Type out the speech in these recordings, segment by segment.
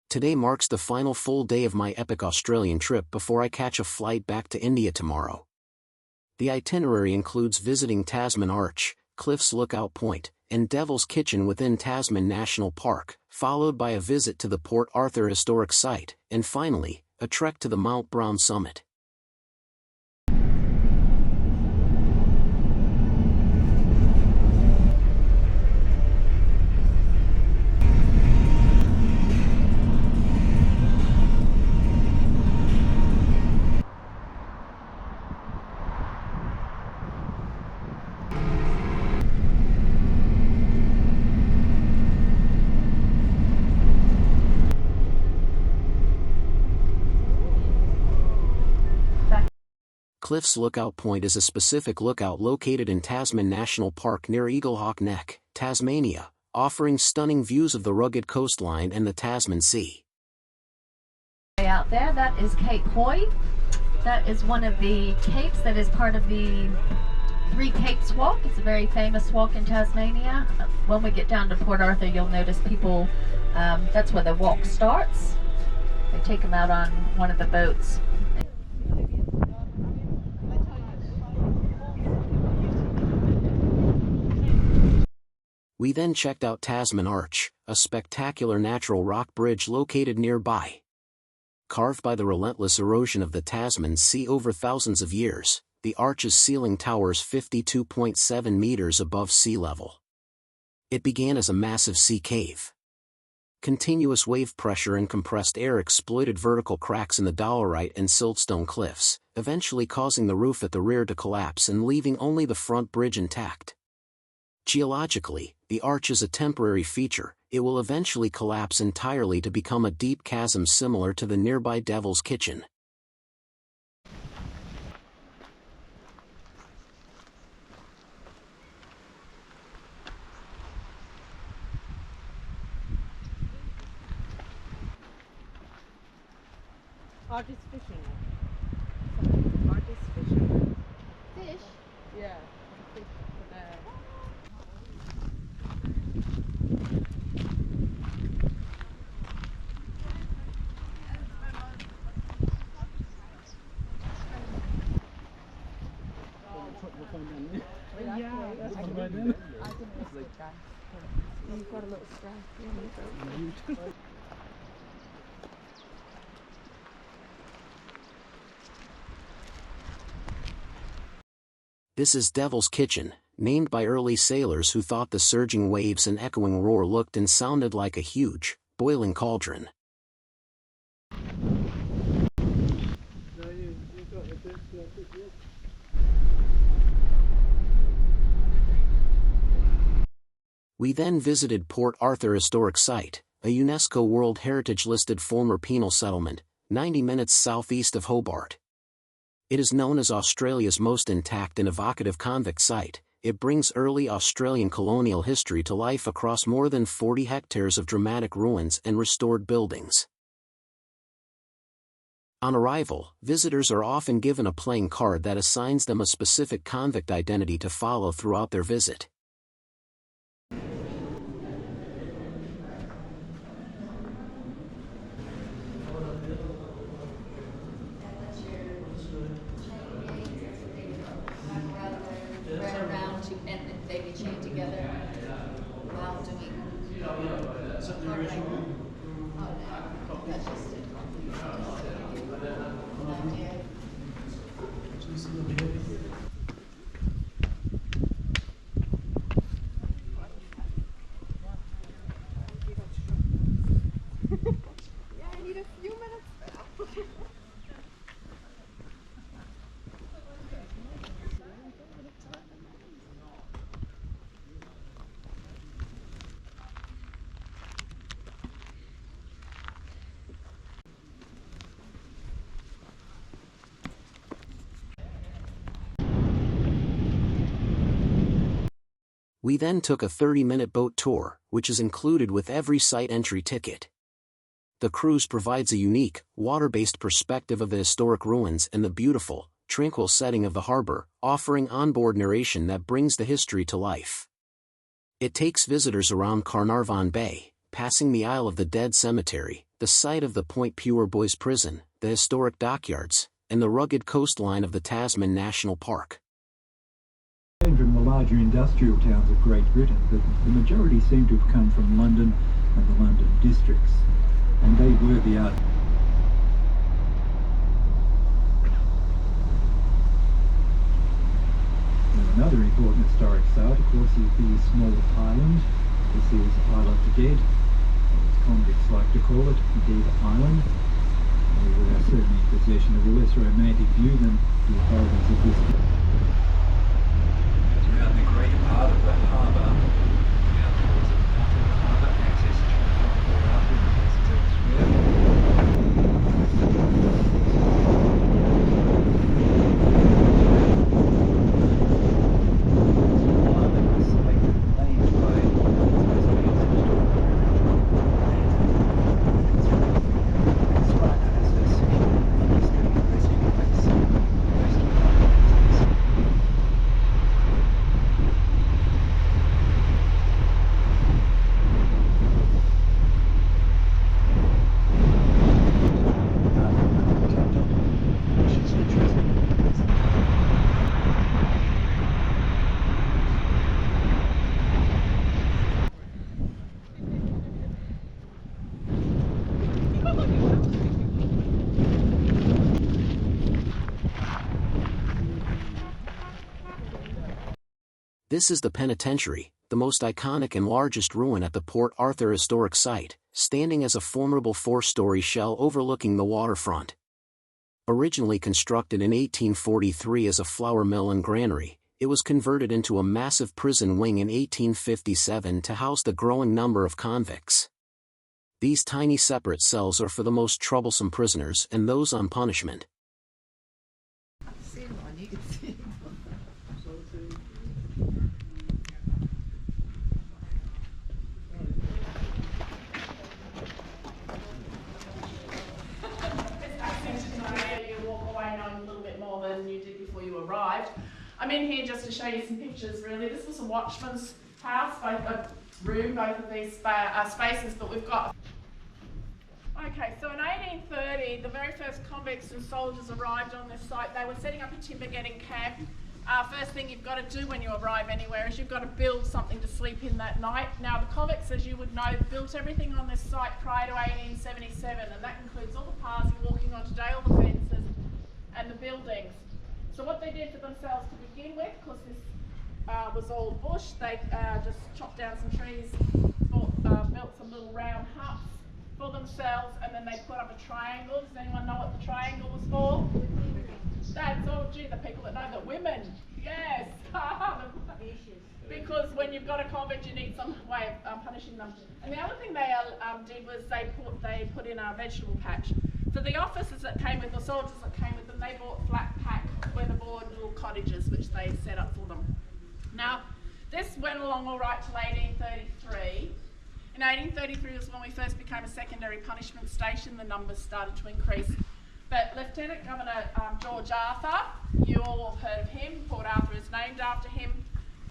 Today marks the final full day of my epic Australian trip before I catch a flight back to India tomorrow. The itinerary includes visiting Tasman Arch, Cliffs Lookout Point, and Devil's Kitchen within Tasman National Park, followed by a visit to the Port Arthur Historic Site, and finally, a trek to the Mount Brown summit. Cliffs Lookout Point is a specific lookout located in Tasman National Park near Eaglehawk Neck, Tasmania, offering stunning views of the rugged coastline and the Tasman Sea. Out there, that is Cape Hoy. That is one of the capes that is part of the Three Capes Walk. It's a very famous walk in Tasmania. When we get down to Port Arthur, you'll notice people, that's where the walk starts. They take them out on one of the boats. We then checked out Tasman Arch, a spectacular natural rock bridge located nearby. Carved by the relentless erosion of the Tasman Sea over thousands of years, the arch's ceiling towers 52.7 meters above sea level. It began as a massive sea cave. Continuous wave pressure and compressed air exploited vertical cracks in the dolerite and siltstone cliffs, eventually causing the roof at the rear to collapse and leaving only the front bridge intact. Geologically, the arch is a temporary feature. It will eventually collapse entirely to become a deep chasm similar to the nearby Devil's Kitchen. Artist fishing. Artist fishing. Fish? Yeah. Fish. Yeah, that's what I did. You've got a little strap. This is Devil's Kitchen, named by early sailors who thought the surging waves and echoing roar looked and sounded like a huge, boiling cauldron. We then visited Port Arthur Historic Site, a UNESCO World Heritage-listed former penal settlement, 90 minutes southeast of Hobart. It is known as Australia's most intact and evocative convict site. It brings early Australian colonial history to life across more than 40 hectares of dramatic ruins and restored buildings. On arrival, visitors are often given a playing card that assigns them a specific convict identity to follow throughout their visit. And they be chained together while doing that's just it. Yeah, I need a few minutes. We then took a 30-minute boat tour, which is included with every site entry ticket. The cruise provides a unique, water-based perspective of the historic ruins and the beautiful, tranquil setting of the harbor, offering onboard narration that brings the history to life. It takes visitors around Carnarvon Bay, passing the Isle of the Dead Cemetery, the site of the Point Pure Boys Prison, the historic dockyards, and the rugged coastline of the Tasman National Park. From the larger industrial towns of Great Britain, but the majority seem to have come from London and the London districts, and they were the art. Another important historic site, of course, is the small island. This is Isle of the Dead, as convicts like to call it, Dead Island. We were certainly in possession of a less romantic view than the authorities of this. Around the greater part of the harbour, now towards the mouth of the harbour, access to Port Arthur and Western Square. This is the penitentiary, the most iconic and largest ruin at the Port Arthur Historic Site, standing as a formidable four-story shell overlooking the waterfront. Originally constructed in 1843 as a flour mill and granary, it was converted into a massive prison wing in 1857 to house the growing number of convicts. These tiny separate cells are for the most troublesome prisoners and those on punishment. I'm in here just to show you some pictures really. This was a watchman's house, both of these spaces, but we've got... Okay, so in 1830, the very first convicts and soldiers arrived on this site. They were setting up a timber getting camp. First thing you've got to do when you arrive anywhere is you've got to build something to sleep in that night. Now the convicts, as you would know, built everything on this site prior to 1877, and that includes all the paths you're walking on today, all the fences and the buildings. So what they did for themselves to begin with, because this was all bush, they just chopped down some trees, built some little round huts for themselves, and then they put up a triangle. Does anyone know what the triangle was for? That's all, gee, the people that know, the women. Yes. Because when you've got a convict, you need some way of punishing them. And the other thing they did was they put in a vegetable patch. For the officers that came with, the soldiers that came with them, they bought flat pack weatherboard little cottages which they set up for them. Now, this went along all right till 1833. In 1833 was when we first became a secondary punishment station. The numbers started to increase. But Lieutenant Governor George Arthur, you all have heard of him, Port Arthur is named after him.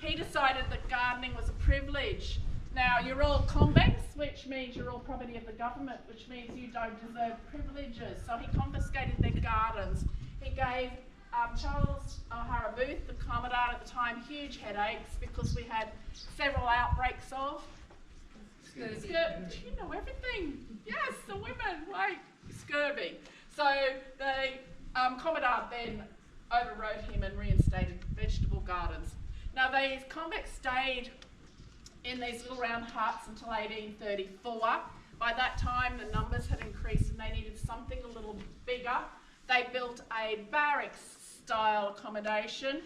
He decided that gardening was a privilege. Now, you're all convicts, which means you're all property of the government, which means you don't deserve privileges. So he confiscated their gardens. He gave Charles O'Hara Booth, the Commandant at the time, huge headaches because we had several outbreaks of scurvy. You know everything. Yes, the women, like scurvy. So the Commandant then overrode him and reinstated vegetable gardens. Now, these convicts stayed in these little round huts until 1834. By that time, the numbers had increased and they needed something a little bigger. They built a barracks-style accommodation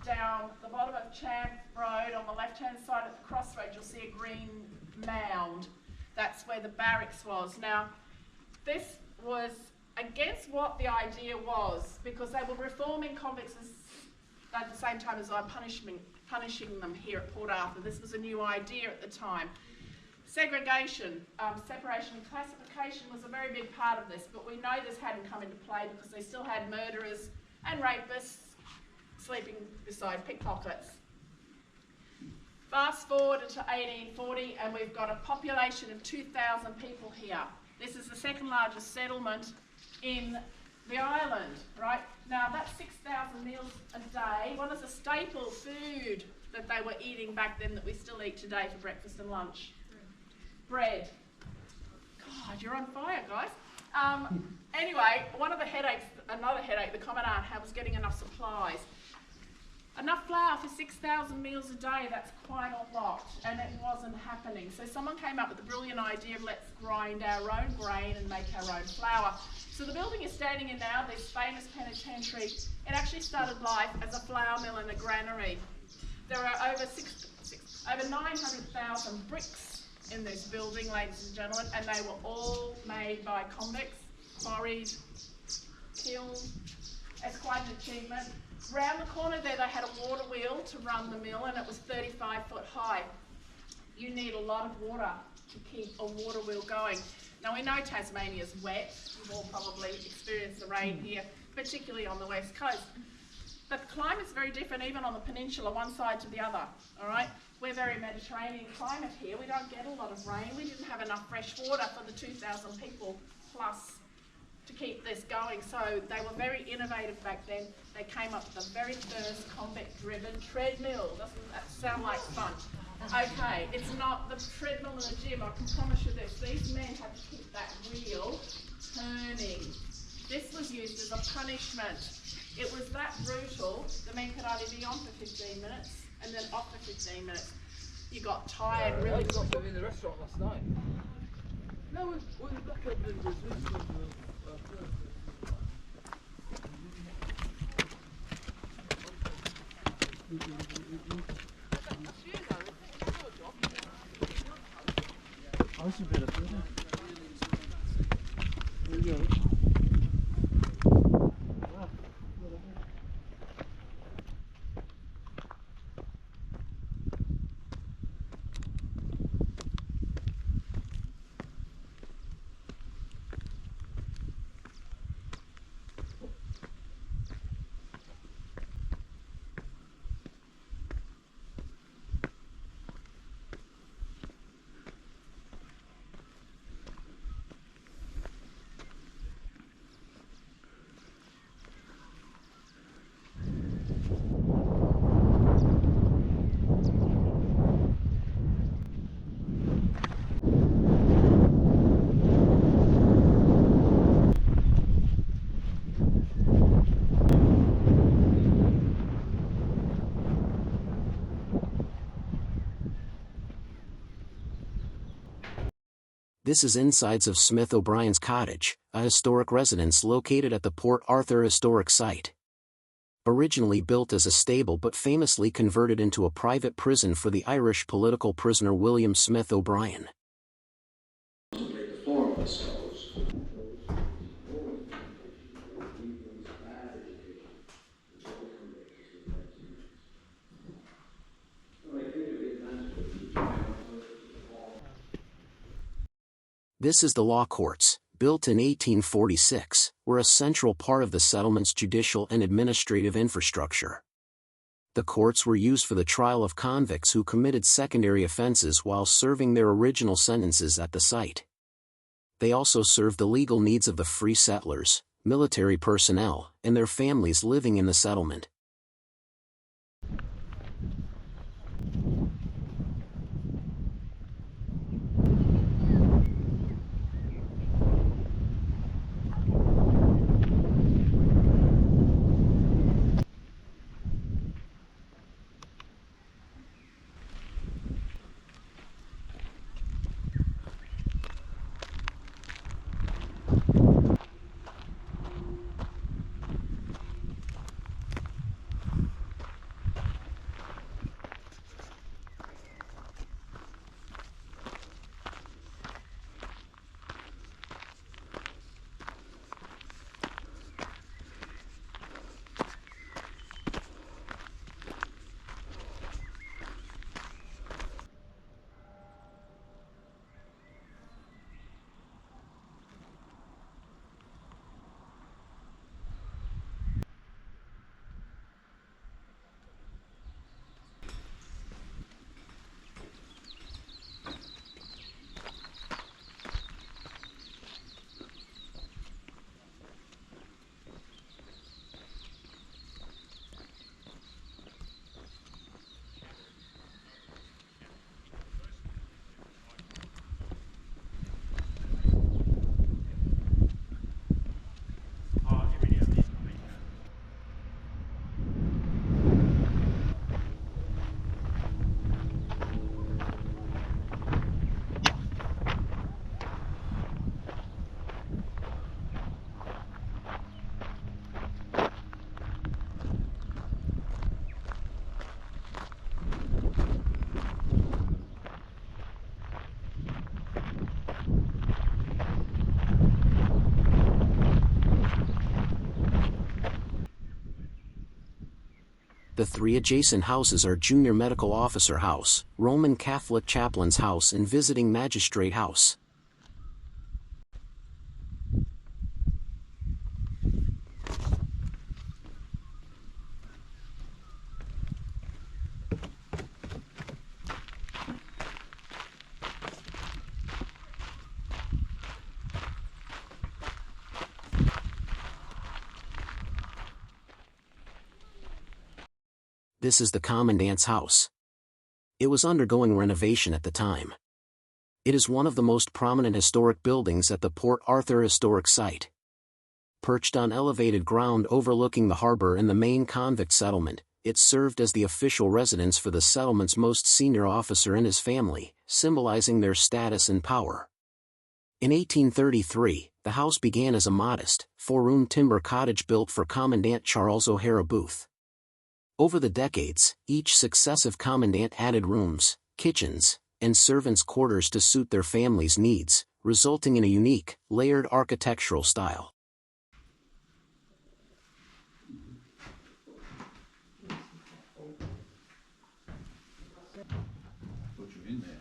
down the bottom of Champ Road. On the left-hand side at the crossroads, you'll see a green mound. That's where the barracks was. Now, this was against what the idea was, because they were reforming convicts at the same time as punishing them here at Port Arthur. This was a new idea at the time. Segregation, separation and classification was a very big part of this, but we know this hadn't come into play because they still had murderers and rapists sleeping beside pickpockets. Fast forward to 1840 and we've got a population of 2,000 people here. This is the second largest settlement in the island, right? Now that's 6,000 meals a day. What is a staple food that they were eating back then that we still eat today for breakfast and lunch? Bread. God, you're on fire, guys. Anyway, another headache the Commandant had was getting enough supplies. Enough flour for 6,000 meals a day, that's quite a lot, and it wasn't happening. So someone came up with the brilliant idea of let's grind our own grain and make our own flour. So the building you're standing in now, this famous penitentiary, it actually started life as a flour mill and a granary. There are over 900,000 bricks in this building, ladies and gentlemen, and they were all made by convicts, quarried, killed. It's quite an achievement. Round the corner there, they had a water wheel to run the mill, and it was 35 foot high. You need a lot of water to keep a water wheel going. Now we know Tasmania's wet. You've all probably experienced the rain here, particularly on the west coast. But the climate's very different even on the peninsula, one side to the other, all right? We're very Mediterranean climate here. We don't get a lot of rain. We didn't have enough fresh water for the 2,000 people plus to keep this going. So they were very innovative back then. They came up with the very first convict-driven treadmill. Doesn't that sound like fun? Okay, it's not the treadmill in the gym, I can promise you this. These men had to keep that wheel turning. This was used as a punishment. It was that brutal, the men could only be on for 15 minutes and then off for 15 minutes. You got tired really quick. In the restaurant last night. No, we're back up in this restaurant. I should be able to do that. There you go. This is insides of Smith O'Brien's cottage, a historic residence located at the Port Arthur Historic Site. Originally built as a stable but famously converted into a private prison for the Irish political prisoner William Smith O'Brien. This is the Law Courts, built in 1846, were a central part of the settlement's judicial and administrative infrastructure. The courts were used for the trial of convicts who committed secondary offenses while serving their original sentences at the site. They also served the legal needs of the free settlers, military personnel, and their families living in the settlement. The 3 adjacent houses are Junior Medical Officer House, Roman Catholic Chaplain's House and Visiting Magistrate House. This is the Commandant's house. It was undergoing renovation at the time. It is one of the most prominent historic buildings at the Port Arthur Historic Site. Perched on elevated ground overlooking the harbor and the main convict settlement, it served as the official residence for the settlement's most senior officer and his family, symbolizing their status and power. In 1833, the house began as a modest, 4-room timber cottage built for Commandant Charles O'Hara Booth. Over the decades, each successive commandant added rooms, kitchens, and servants' quarters to suit their family's needs, resulting in a unique, layered architectural style. Put you in there.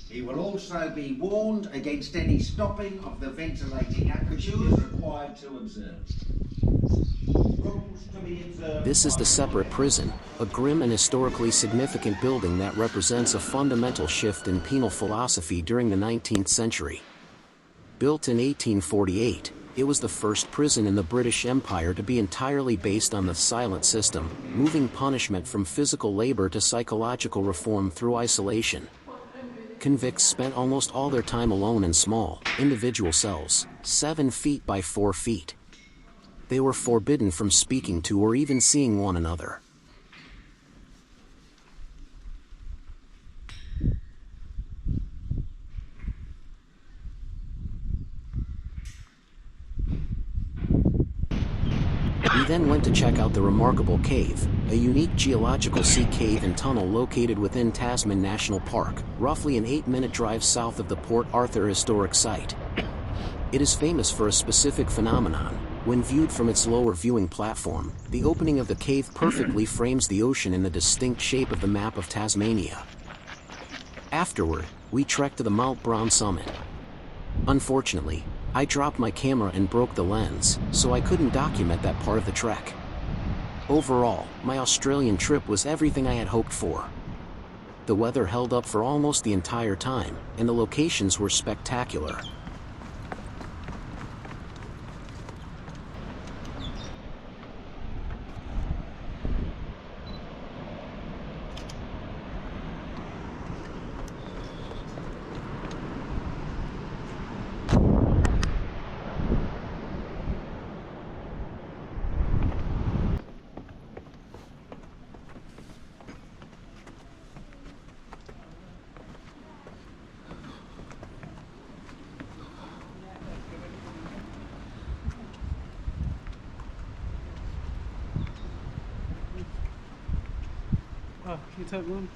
He will also be warned against any stopping of the ventilating apertures required to observe. Rules to be observed. This is the separate prison, a grim and historically significant building that represents a fundamental shift in penal philosophy during the 19th century. Built in 1848, it was the first prison in the British Empire to be entirely based on the silent system, moving punishment from physical labor to psychological reform through isolation. Convicts spent almost all their time alone in small, individual cells, 7 feet by 4 feet. They were forbidden from speaking to or even seeing one another. We then went to check out the remarkable cave, a unique geological sea cave and tunnel located within Tasman National Park, roughly an 8-minute drive south of the Port Arthur Historic Site. It is famous for a specific phenomenon. When viewed from its lower viewing platform, the opening of the cave perfectly frames the ocean in the distinct shape of the map of Tasmania. Afterward, we trekked to the Mount Brown summit. Unfortunately, I dropped my camera and broke the lens, so I couldn't document that part of the trek. Overall, my Australian trip was everything I had hoped for. The weather held up for almost the entire time, and the locations were spectacular. Oh, can you take one?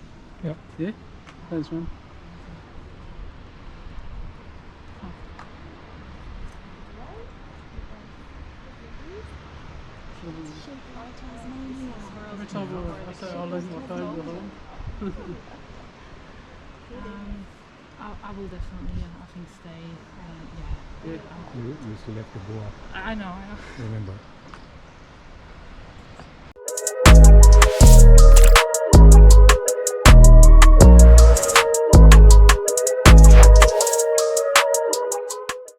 Yep. Yeah? Thanks, man. Every time I say I'll leave my phone behind. I will definitely, I think, stay. Yeah. Yeah. You still have to go up, I know. remember.